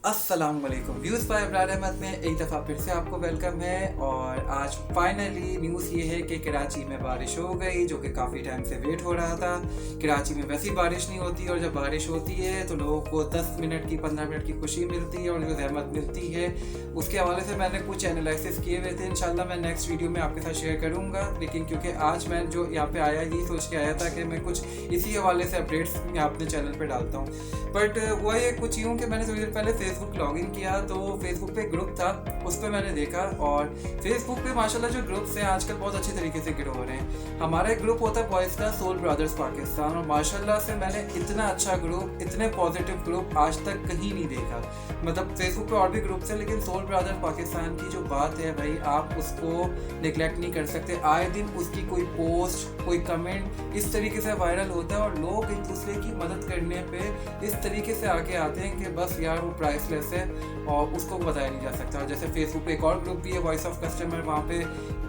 अस्सलाम वालेकुम। Views bye Ibrar Ahmad में एक दफ़ा फिर से आपको वेलकम है। और आज फाइनली न्यूज़ ये है कि कराची में बारिश हो गई, जो कि काफ़ी टाइम से वेट हो रहा था। कराची में वैसी बारिश नहीं होती और जब बारिश होती है तो लोगों को 10 मिनट की 15 मिनट की खुशी मिलती है और जो रहमत मिलती है उसके हवाले से मैंने कुछ एनालिसिस किए हुए थे। इंशाल्लाह मैं नेक्स्ट वीडियो में आपके साथ शेयर करूँगा। लेकिन क्योंकि आज मैं जो यहाँ पे आया ये सोच के आया था कि मैं कुछ इसी हवाले से अपडेट्स मैं अपने चैनल पर डालता हूँ। बट हुआ ये कुछ यूँ कि मैंने थोड़ी देर पहले फेसबुक लॉगिन किया तो फेसबुक पे ग्रुप था, उस पर मैंने देखा। और फेसबुक पे माशाल्लाह जो ग्रुप्स हैं आजकल बहुत अच्छे तरीके से ग्रो हो रहे हैं। हमारा एक ग्रुप होता है बॉयज़ का, सोल ब्रदर्स पाकिस्तान, और माशाल्लाह से मैंने इतना अच्छा ग्रुप, इतने पॉजिटिव ग्रुप आज तक कहीं नहीं देखा। मतलब फेसबुक पे और भी ग्रुप्स हैं लेकिन सोल ब्रदर्स पाकिस्तान की जो बात है भाई, आप उसको निगलेक्ट नहीं कर सकते। आए दिन उसकी कोई पोस्ट, कोई कमेंट इस तरीके से वायरल होता है और लोग एक दूसरे की मदद करने पे इस तरीके से आगे आते हैं कि बस यार वो प्राइसलेस है और उसको बताया नहीं जा सकता। जैसे फेसबुक पे एक और ग्रुप भी है, वॉइस ऑफ कस्टमर, वहाँ पे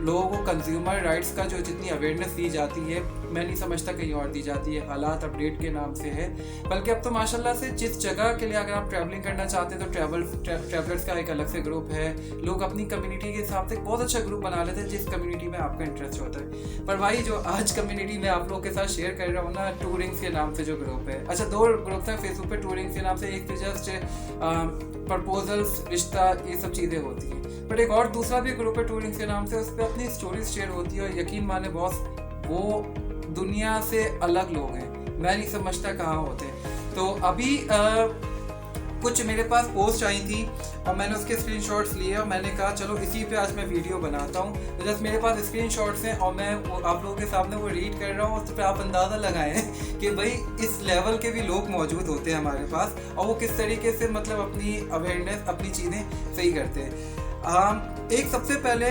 लोगों को कंज्यूमर राइट्स का जो जितनी अवेयरनेस दी जाती है मैं नहीं समझता कहीं और दी जाती है, हालात अपडेट के नाम से है। बल्कि अब तो माशाल्लाह से जिस जगह के लिए अगर आप ट्रैवलिंग करना चाहते हैं तो ट्रैवलर्स का एक अलग से ग्रुप है। लोग अपनी कम्युनिटी के हिसाब से बहुत अच्छा ग्रुप बना लेते हैं जिस कम्युनिटी में आपका इंटरेस्ट होता है। पर भाई जो आज कम्युनिटी में आप लोग के साथ शेयर कर रहा हूँ ना, टूरिंग्स के नाम से जो ग्रुप है, अच्छा 2 ग्रुप्स हैं फेसबुक पे टूरिंग्स के नाम से। एक तो जस्ट प्रपोजल्स, रिश्ता, ये सब चीज़ें होती हैं। बट एक और दूसरा भी ग्रुप है टूरिंग्स के नाम से, उस पर अपनी स्टोरीज शेयर होती है। और यकीन माने बॉस, वो दुनिया से अलग लोग हैं, मैं नहीं समझता कहाँ होते। तो अभी कुछ मेरे पास पोस्ट आई थी और मैंने उसके स्क्रीनशॉट्स लिए और मैंने कहा चलो इसी पे आज मैं वीडियो बनाता हूँ। तो जस्ट मेरे पास स्क्रीनशॉट्स हैं और मैं आप लोगों के सामने वो रीड कर रहा हूँ। उस पर आप अंदाज़ा लगाएं कि भाई इस लेवल के भी लोग मौजूद होते हैं हमारे पास और वो किस तरीके से मतलब अपनी अवेयरनेस, अपनी चीज़ें सही करते हैं। एक सबसे पहले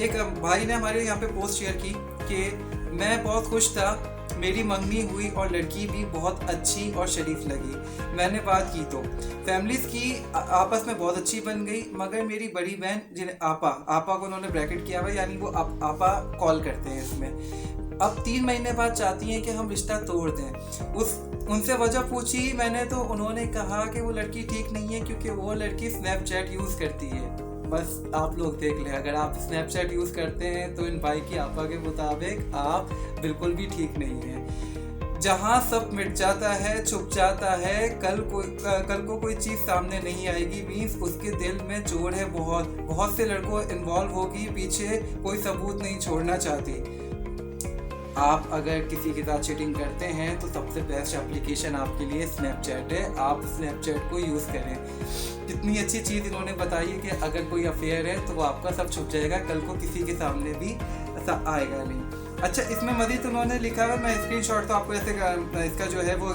एक भाई ने हमारे यहाँ पे पोस्ट शेयर की कि मैं बहुत खुश था, मेरी मंगनी हुई और लड़की भी बहुत अच्छी और शरीफ लगी। मैंने बात की तो फैमिलीज़ की आपस में बहुत अच्छी बन गई, मगर मेरी बड़ी बहन जिन्हें आपा को उन्होंने ब्रैकेट किया हुआ, यानी वो आपा कॉल करते हैं इसमें, अब 3 महीने बाद चाहती हैं कि हम रिश्ता तोड़ दें। उनसे वजह पूछी मैंने तो उन्होंने कहा कि वो लड़की ठीक नहीं है क्योंकि वो लड़की स्नैपचैट यूज़ करती है। बस आप लोग देख लें, अगर आप स्नैपचैट यूज़ करते हैं तो इन भाई की आपा के मुताबिक आप बिल्कुल भी ठीक नहीं हैं। जहाँ सब मिट जाता है, छुप जाता है, कल को कोई चीज़ सामने नहीं आएगी, मीन्स उसके दिल में जोर है बहुत से लड़कों इन्वॉल्व होगी, पीछे कोई सबूत नहीं छोड़ना चाहती। आप अगर किसी के साथ चीटिंग करते हैं तो सबसे बेस्ट एप्लीकेशन आपके लिए स्नैपचैट है, आप स्नैपचैट को यूज़ करें। कितनी अच्छी चीज़ इन्होंने बताई है कि अगर कोई अफेयर है तो वो आपका सब छुप जाएगा, कल को किसी के सामने भी ऐसा आएगा नहीं। अच्छा, इसमें मज़ीद उन्होंने लिखा है, मैं स्क्रीनशॉट तो आपको ऐसे इसका जो है वो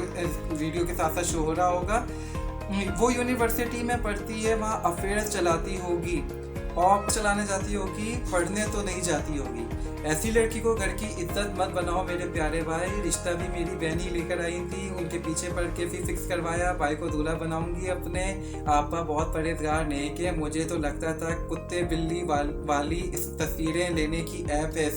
वीडियो के साथ साथ शो हो रहा होगा। वो यूनिवर्सिटी में पढ़ती है, वहाँ अफेयर चलाती होगी और चलाने जाती होगी, पढ़ने तो नहीं जाती होगी। ऐसी लड़की को घर की इज्जत मत बनाओ मेरे प्यारे भाई। रिश्ता भी मेरी बहन ही लेकर आई थी, उनके पीछे पड़ के भी फिक्स करवाया, भाई को दूल्हा बनाऊंगी अपने। आपा बहुत परहेजगार नेक है, मुझे तो लगता था कुत्ते बिल्ली वाली इस तस्वीरें लेने की ऐप है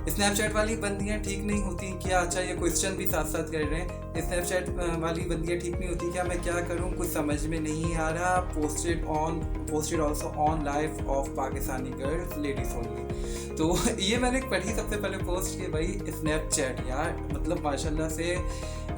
स्नैपचैट वाली बंदियां ठीक नहीं होती क्या? अच्छा, ये क्वेश्चन भी साथ साथ कर रहे हैं, स्नैपचैट वाली बंदियां ठीक नहीं होती क्या? मैं क्या करूं, कुछ समझ में नहीं आ रहा। Posted also on life of Pakistani girls ladies only. तो ये मैंने पढ़ी सबसे पहले पोस्ट की, भाई स्नैपचैट यार, मतलब माशाल्लाह से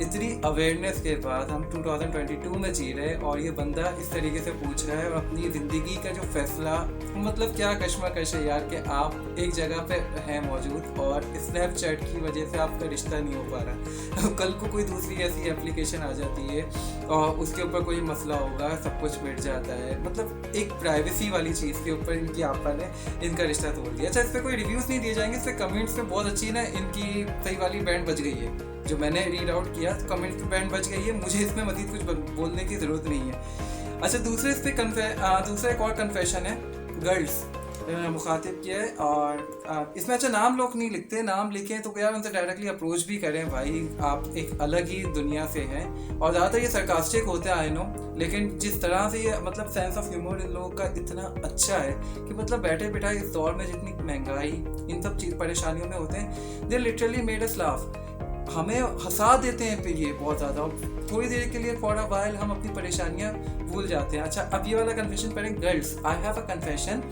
इतनी अवेयरनेस के बाद हम 2022 में जी रहे हैं और ये बंदा इस तरीके से पूछ रहा है और अपनी ज़िंदगी का जो फैसला, मतलब क्या कश्मकश है यार कि आप एक जगह पे हैं मौजूद और स्नैपचैट की वजह से आपका रिश्ता नहीं हो पा रहा। कल को कोई दूसरी ऐसी एप्लीकेशन आ जाती है और उसके ऊपर कोई मसला होगा, सब कुछ मिट जाता है। मतलब एक प्राइवेसी वाली चीज़ के ऊपर इनकी आपा ने इनका रिश्ता तोड़ दिया। अच्छा, इस पर कोई रिव्यूज़ नहीं दिए जाएंगे, इस पर कमेंट्स में बहुत अच्छी ना इनकी सही वाली बैंड बज गई है। जो मैंने रीड आउट किया तो कमेंट्स पे बैंड बज गई है, मुझे इसमें मज़ीद कुछ बोलने की ज़रूरत नहीं है। अच्छा, दूसरे इस पर दूसरा एक और कन्फेशन है, गर्ल्स मुखातिब किया है और इसमें अच्छा नाम लोग नहीं लिखते, नाम लिखें तो यार उनसे डायरेक्टली अप्रोच भी करें। भाई आप एक अलग ही दुनिया से हैं और ज़्यादातर ये सरकास्टिक होते हैं, आई नो, लेकिन जिस तरह से ये मतलब सेंस ऑफ ह्यूमर इन लोगों का इतना अच्छा है कि मतलब बैठे बिठाए इस दौर में जितनी महंगाई इन सब चीज़ परेशानियों में होते हैं, they literally made us laugh. हमें हंसा देते हैं पे ये बहुत ज़्यादा, थोड़ी देर के लिए फॉर अ वाइल हम अपनी परेशानियां भूल जाते हैं। अच्छा, अब ये वाला कन्फेशन पढ़ें। Girls, I have a confession,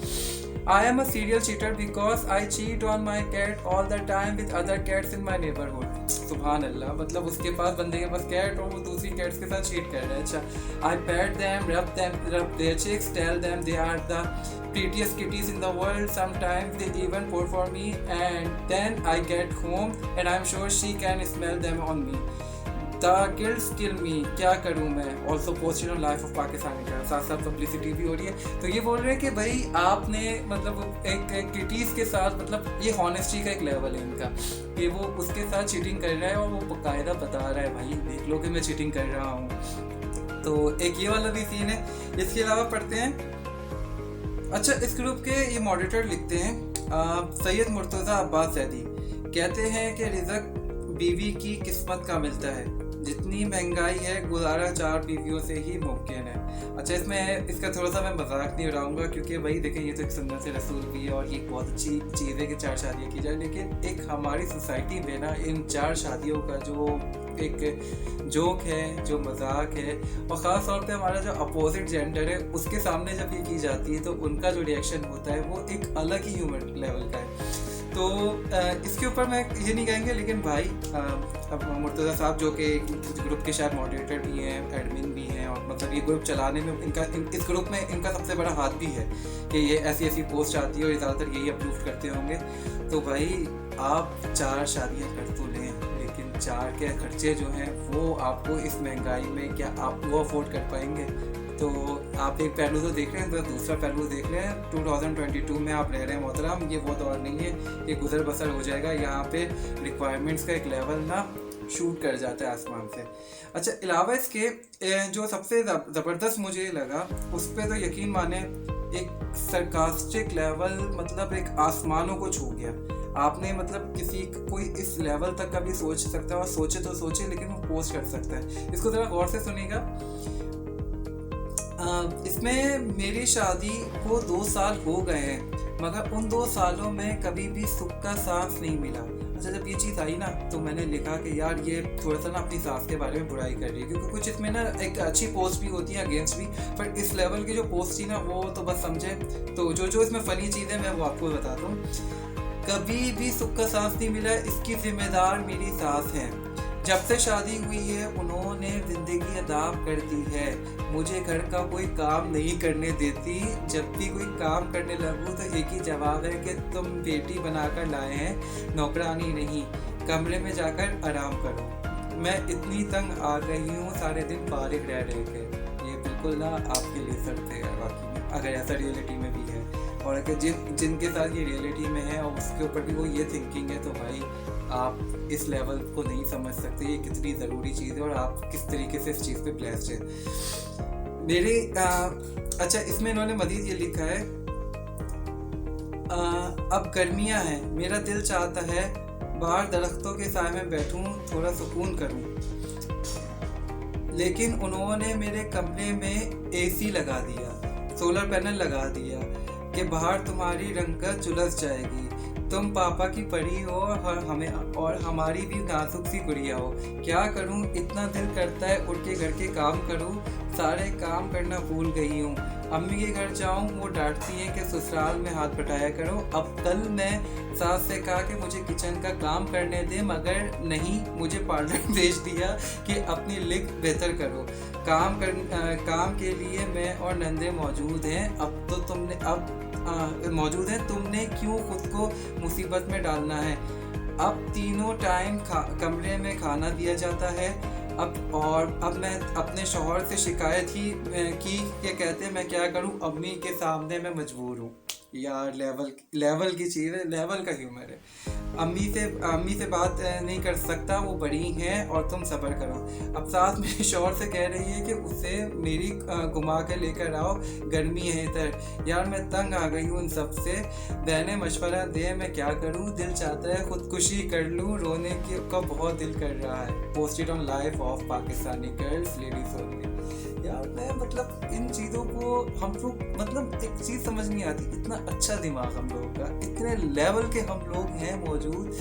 I am a serial cheater because I cheat on my cat all the time with other cats in my neighborhood. सुभान अल्लाह, मतलब उसके पास, बंदे के पास कैट और वो दूसरी कैट्स के साथ चीट कर रहा है। अच्छा, I pet them, rub their cheeks, tell them they are the prettiest kitties in the world. Sometimes they even pour for me, and then I get home and I'm sure she can smell them on me. The guilt kill me, क्या करूँ मैं। Also posted on life of Pakistani का, साथ साथ publicity भी हो रही है। तो ये बोल रहे हैं कि भाई आपने मतलब एक किटीज़ के साथ, मतलब ये हॉनेस्टी का एक लेवल है इनका, कि वो उसके साथ चीटिंग कर रहा है और वो बाकायदा बता रहा है, भाई देख लो कि मैं चीटिंग कर रहा हूँ। तो एक ये वाला भी सीन है। इसके अलावा पढ़ते हैं। अच्छा, इस ग्रुप के ये मॉडरेटर लिखते हैं, सैयद मुर्तज़ा अब्बास सैदी, कहते हैं कि रिज़्क बीवी की किस्मत का मिलता है, जितनी महंगाई है गुजारा 4 बीवियों से ही मुमकिन है। अच्छा, इसमें इसका थोड़ा सा मैं मजाक नहीं उड़ाऊंगा, क्योंकि भाई देखें ये तो एक सुन्नत से रसूल भी है और ये बहुत अच्छी चीज़ है कि 4 शादियाँ की जाए, लेकिन एक हमारी सोसाइटी में ना इन 4 शादियों का जो एक जोक है, जो मजाक है, और ख़ास तौर पे हमारा जो अपोजिट जेंडर है उसके सामने जब ये की जाती है तो उनका जो रिएक्शन होता है वो एक अलग ही ह्यूमर लेवल का है। तो इसके ऊपर मैं ये नहीं कहेंगे, लेकिन भाई अब मुर्तज़ा साहब जो कि ग्रुप के शायद मॉडरेटर भी हैं, एडमिन भी हैं, और मतलब ये ग्रुप चलाने में इस ग्रुप में इनका सबसे बड़ा हाथ भी है कि ये ऐसी पोस्ट आती है और ज़्यादातर यही अप्रूव करते होंगे। तो भाई आप 4 शादियाँ कर तो लें, लेकिन 4 के खर्चे जो हैं वो आपको इस महंगाई में क्या आप वो अफोर्ड कर पाएंगे? तो आप एक पहलू तो देख रहे हैं, तो दूसरा पहलू देख रहे हैं। 2022 में आप रह रहे हैं मोहतरम, ये वो दौर नहीं है कि गुजर बसर हो जाएगा। यहाँ पे रिक्वायरमेंट्स का एक लेवल ना शूट कर जाता है आसमान से। अच्छा, अलावा इसके जो सबसे ज़बरदस्त मुझे लगा उस पर तो यकीन माने, एक सरकास्टिक लेवल, मतलब एक आसमानों को छू गया। आपने मतलब किसी कोई इस लेवल तक कभी सोच सकता है, और सोचे तो सोचे लेकिन वो पोस्ट कर सकता है। इसको ज़रा गौर से सुनिएगा। इसमें मेरी शादी को 2 साल हो गए हैं, मगर उन 2 सालों में कभी भी सुख का सांस नहीं मिला। अच्छा, जब ये चीज़ आई ना तो मैंने लिखा कि यार ये थोड़ा सा ना अपनी सास के बारे में बुराई कर रही है, क्योंकि कुछ इसमें ना एक अच्छी पोस्ट भी होती है अगेंस्ट भी, पर इस लेवल की जो पोस्ट थी ना वो तो बस समझे। तो जो इसमें फ़नी चीज़ है मैं वो आपको बताता हूँ। कभी भी सुख का सांस नहीं मिला, इसकी जिम्मेदार मेरी सास है। जब से शादी हुई है उन्होंने ज़िंदगी अदाब कर दी है, मुझे घर का कोई काम नहीं करने देती। जब भी कोई काम करने लगूँ तो एक ही जवाब है कि तुम बेटी बनाकर लाए हैं, नौकरानी नहीं, कमरे में जाकर आराम करो। मैं इतनी तंग आ गई हूँ सारे दिन फारिग रह के। ये बिल्कुल ना आपके लिए सख्त है वाकई में, अगर ऐसा रियलिटी में भी है, और अगर जिनके साथ ये रियलिटी में है और उसके ऊपर भी वो ये थिंकिंग है, तो भाई आप इस लेवल को नहीं समझ सकते ये कितनी ज़रूरी चीज़ है और आप किस तरीके से इस चीज़ पे ब्लेस्ड है। मेरी अच्छा, इसमें इन्होंने मज़ीद ये लिखा है, अब गर्मियाँ हैं, मेरा दिल चाहता है बाहर दरख्तों के साए में बैठूं, थोड़ा सुकून करूं, लेकिन उन्होंने मेरे कमरे में एसी लगा दिया, सोलर पैनल लगा दिया कि बाहर तुम्हारी रंगत झुलस जाएगी, तुम पापा की परी हो और हमारी भी नाजुक सी गुड़िया हो। क्या करूं, इतना दिल करता है उठ के घर के काम करूं, सारे काम करना भूल गई हूँ। अम्मी के घर जाऊँ वो डांटती हैं कि ससुराल में हाथ बटाया करो। अब कल मैं सास से कहा कि मुझे किचन का काम करने दे, मगर नहीं, मुझे पार्लर भेज दिया कि अपनी लिख बेहतर करो। काम के लिए मैं और नंदे मौजूद हैं, अब तो मौजूद हैं, तुमने क्यों खुद को मुसीबत में डालना है। अब तीनों टाइम कमरे में खाना दिया जाता है। अब मैं अपने शौहर से शिकायत की कि कहते हैं मैं क्या करूं, अम्मी के सामने मैं मजबूर हूं। यार लेवल की चीज़ है, लेवल का ह्यूमर है। अम्मी से बात नहीं कर सकता, वो बड़ी हैं और तुम सब्र करो। अब सास मेरे शौहर से कह रही है कि उसे मेरी घुमा के लेकर आओ, गर्मी है इधर। यार मैं तंग आ गई हूँ इन सब से, बहनें मशवरा दे, मैं क्या करूँ, दिल चाहता है खुदकुशी कर लूँ, रोने का बहुत दिल कर रहा है। Posted on life of Pakistani girls ladies only. यार मैं मतलब इन चीज़ों को हम लोग मतलब एक चीज़ समझ नहीं आती, इतना अच्छा दिमाग हम लोगों का, इतने लेवल के हम लोग हैं मौजूद,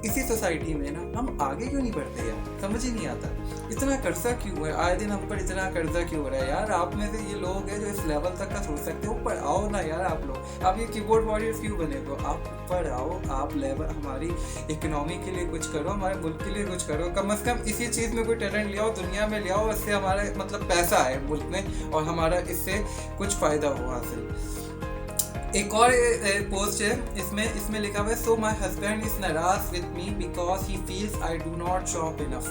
इसी सोसाइटी में ना हम आगे क्यों नहीं बढ़ते यार, समझ ही नहीं आता। इतना कर्जा क्यों है, आए दिन हम पर इतना कर्जा क्यों हो रहा है यार। आप में से ये लोग हैं जो इस लेवल तक का सोच सकते हो, ऊपर आओ ना यार। आप लोग, आप ये कीबोर्ड वॉरियर्स क्यों बने हो, आप ऊपर आओ, आप लेवल हमारी इकोनॉमी के लिए कुछ करो, हमारे मुल्क के लिए कुछ करो। कम से कम इसी चीज़ में कोई टैलेंट ले आओ, दुनिया में ले आओ, इससे हमारा मतलब पैसा है मुल्क में और हमारा इससे कुछ फ़ायदा हो हासिल। एक और पोस्ट है, इसमें लिखा हुआ है, सो माई हस्बैंड इज नाराज with me because he feels I do not shop enough.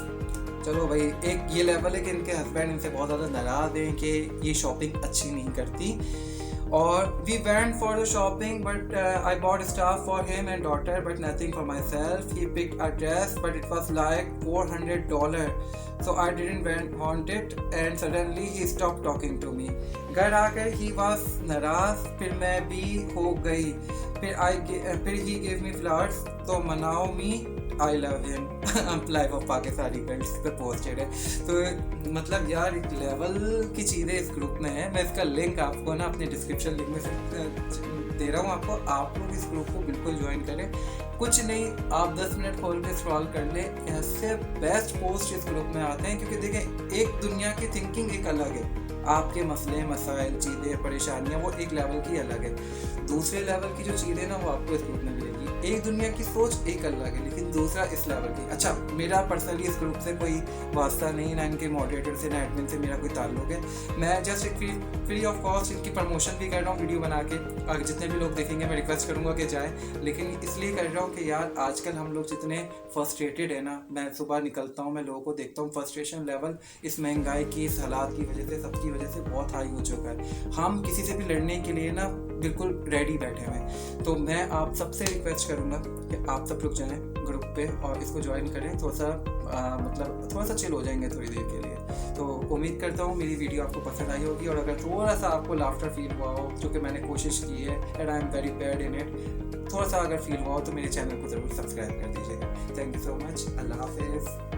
चलो भाई, एक ये लेवल है कि इनके हस्बैंड इनसे बहुत ज़्यादा नाराज़ हैं कि ये शॉपिंग अच्छी नहीं करती। और we went for the shopping but I bought stuff for him and daughter but nothing for myself. He picked a dress but it was like $400, so I didn't want it and suddenly he stopped talking to me. घर आकर he was नाराज, फिर मैं भी हो गई, फिर he gave me flowers, तो मनाओ me, I love him. Life of Pakistani girls पे पोस्टेड है। तो मतलब यार एक लेवल की चीज़ें इस ग्रुप में है। मैं इसका लिंक आपको ना अपने डिस्क्रिप्शन लिंक में दे रहा हूँ आपको। आप लोग इस ग्रुप को बिल्कुल ज्वाइन करें। कुछ नहीं, आप 10 मिनट खोल के स्क्रॉल कर ले, ऐसे बेस्ट पोस्ट इस ग्रुप में आते हैं। क्योंकि देखें, एक दुनिया की थिंकिंग एक अलग है, आपके मसले मसाइल चीज़ें परेशानियाँ वो एक लेवल की अलग है, दूसरे लेवल की जो चीज़ें ना वो आपको इस ग्रुप में मिलेगी। एक दुनिया की सोच एक अलग है, लेकिन दूसरा इस लेवल की। अच्छा, मेरा पर्सनली इस ग्रुप से कोई वास्ता नहीं, ना इनके मॉडरेटर से ना एडमिन से मेरा कोई ताल्लुक है। मैं जस्ट एक फ्री ऑफ कॉस्ट इनकी प्रमोशन भी कर रहा हूँ वीडियो बना के। अगर जितने भी लोग देखेंगे मैं रिक्वेस्ट करूँगा कि जाए, लेकिन इसलिए कर रहा हूँ कि यार आजकल हम लोग जितने फ्रस्ट्रेटेड है ना, मैं सुबह निकलता हूँ, मैं लोगों को देखता हूँ, फ्रस्ट्रेशन लेवल इस महंगाई की, इस हालात की वजह से, सबकी वजह से बहुत हाई हो चुका है। हम किसी से भी लड़ने के लिए ना बिल्कुल रेडी बैठे हुए हैं। तो मैं आप सबसे रिक्वेस्ट करूँगा कि आप सब लोग जाएँ ग्रुप पे और इसको ज्वाइन करें। थोड़ा सा मतलब थोड़ा सा चिल हो जाएंगे थोड़ी देर के लिए। तो उम्मीद करता हूँ मेरी वीडियो आपको पसंद आई होगी, और अगर थोड़ा सा आपको लाफ्टर फील हुआ हो, क्योंकि मैंने कोशिश की है and I am very bad in it, थोड़ा सा अगर फील हुआ हो तो मेरे चैनल को ज़रूर सब्सक्राइब कर दीजिएगा। Thank you so much. अल्लाह हाफिज़।